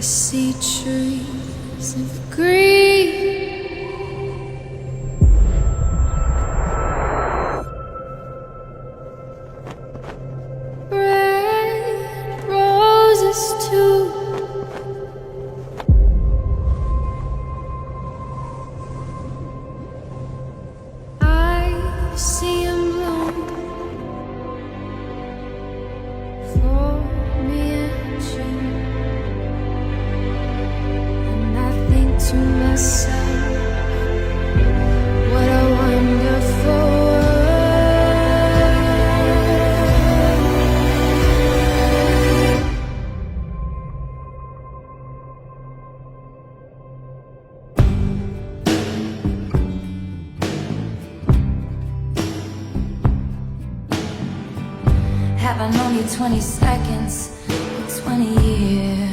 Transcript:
see trees of green. Red roses too. I see 'em bloom for me and you. And I think to myself, what a wonderful world. Have I known you 20 seconds or 20 years?